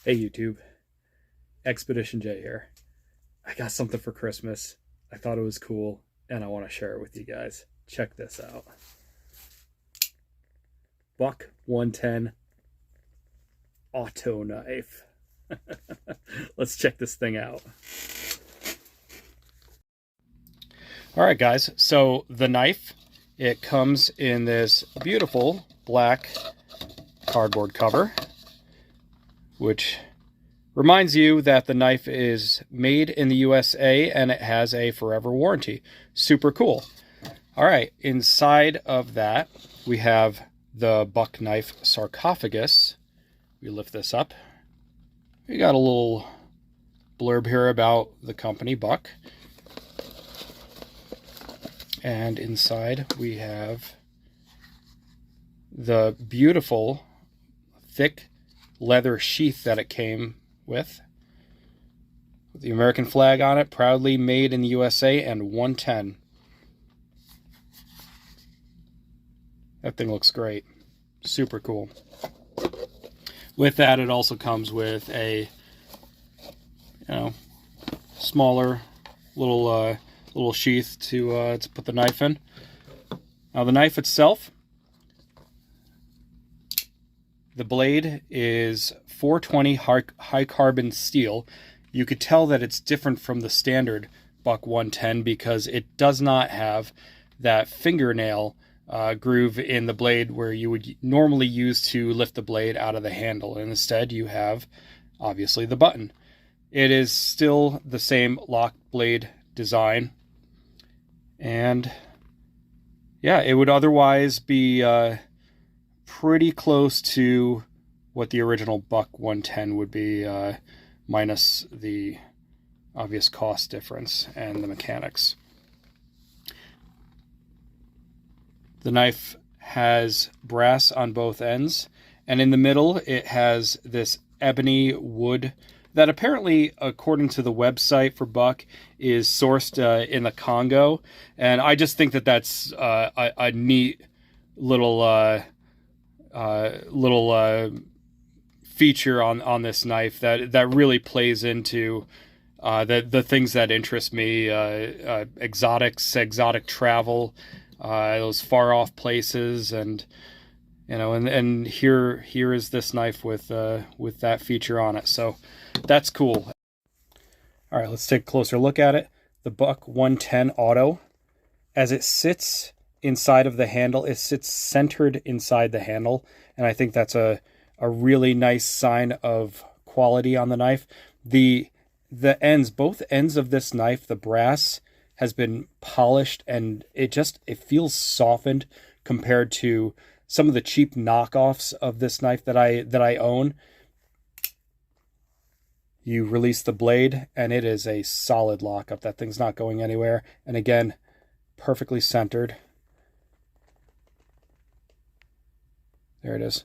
Hey YouTube, Expedition J here. I got something for Christmas. I thought it was cool and I want to share it with you guys. Check this out. Buck 110 auto knife. Let's check this thing out. Alright guys, so the knife, it comes in this beautiful black cardboard cover, which reminds you that the knife is made in the USA and it has a forever warranty. Super cool. All right, inside of that, we have the buck knife sarcophagus. We lift this up. We got a little blurb here about the company, Buck. And inside we have the beautiful, thick leather sheath that it came with the American flag on it, proudly made in the USA and 110. That thing looks great. Super cool. With that, it also comes with a, smaller little sheath to put the knife in. Now the knife itself, the blade is 420 high carbon steel. You could tell that it's different from the standard Buck 110 because it does not have that fingernail groove in the blade where you would normally use to lift the blade out of the handle. And instead you have, obviously, the button. It is still the same lock blade design. And yeah, it would otherwise be pretty close to what the original Buck 110 would be, minus the obvious cost difference and the mechanics. The knife has brass on both ends, and in the middle it has this ebony wood that apparently, according to the website for Buck, is sourced in the Congo. And I just think that that's a neat little feature on this knife that really plays into the things that interest me: exotic travel, those far off places, and here is this knife with that feature on it. So that's cool. All right, let's take a closer look at it. The Buck 110 Auto, as it sits inside of the handle, it sits centered inside the handle, and I think that's a really nice sign of quality on the knife. The ends, both ends of this knife, the brass has been polished, and it feels softened compared to some of the cheap knockoffs of this knife that I own. You release the blade and it is a solid lockup. That thing's not going anywhere. And again, perfectly centered. There it is.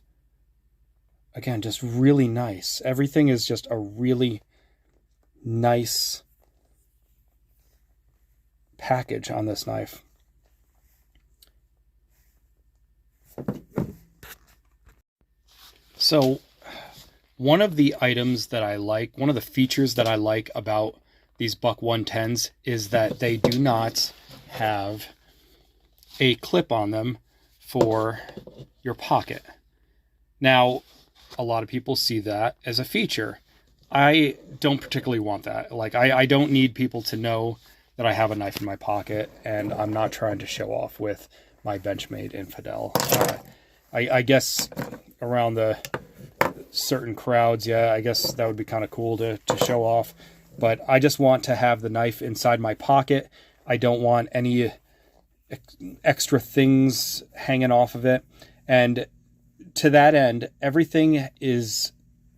Again, just really nice. Everything is just a really nice package on this knife. So one of the items that I like, one of the features that I like about these Buck 110s is that they do not have a clip on them for your pocket. Now, a lot of people see that as a feature. I don't particularly want that. Like, I don't need people to know that I have a knife in my pocket, and I'm not trying to show off with my Benchmade Infidel. I guess around the certain crowds, yeah, I guess that would be kind of cool to show off. But I just want to have the knife inside my pocket. I don't want any extra things hanging off of it. And to that end, everything is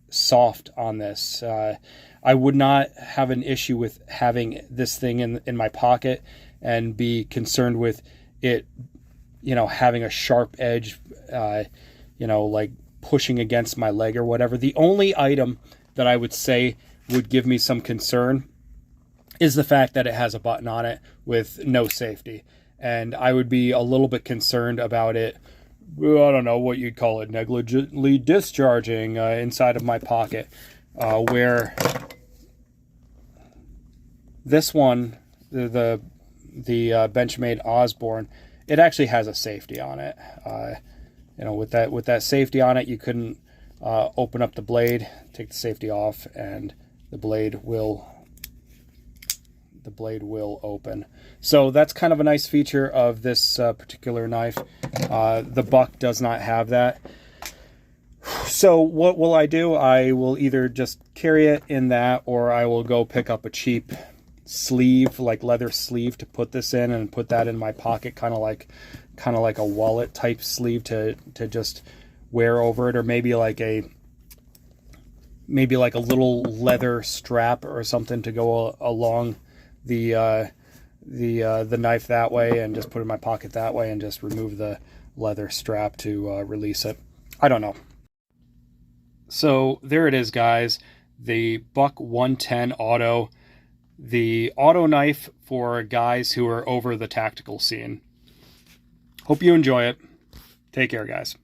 soft on this. I would not have an issue with having this thing in my pocket and be concerned with it, having a sharp edge, like pushing against my leg or whatever. The only item that I would say would give me some concern is the fact that it has a button on it with no safety. And I would be a little bit concerned about it, I don't know what you'd call it, negligently discharging inside of my pocket. where this one, the Benchmade Osborne, it actually has a safety on it. You know, with that safety on it, you couldn't open up the blade, take the safety off, and the blade will open. So that's kind of a nice feature of this particular knife. The Buck does not have that. So what will I do? I will either just carry it in that, or I will go pick up a cheap sleeve, like leather sleeve, to put this in and put that in my pocket, kind of like a wallet type sleeve to just wear over it, or maybe like a little leather strap or something to go along the knife that way, and just put it in my pocket that way, and just remove the leather strap to release it. I don't know. So there it is, guys. The Buck 110 Auto, the auto knife for guys who are over the tactical scene. Hope you enjoy it. Take care, guys.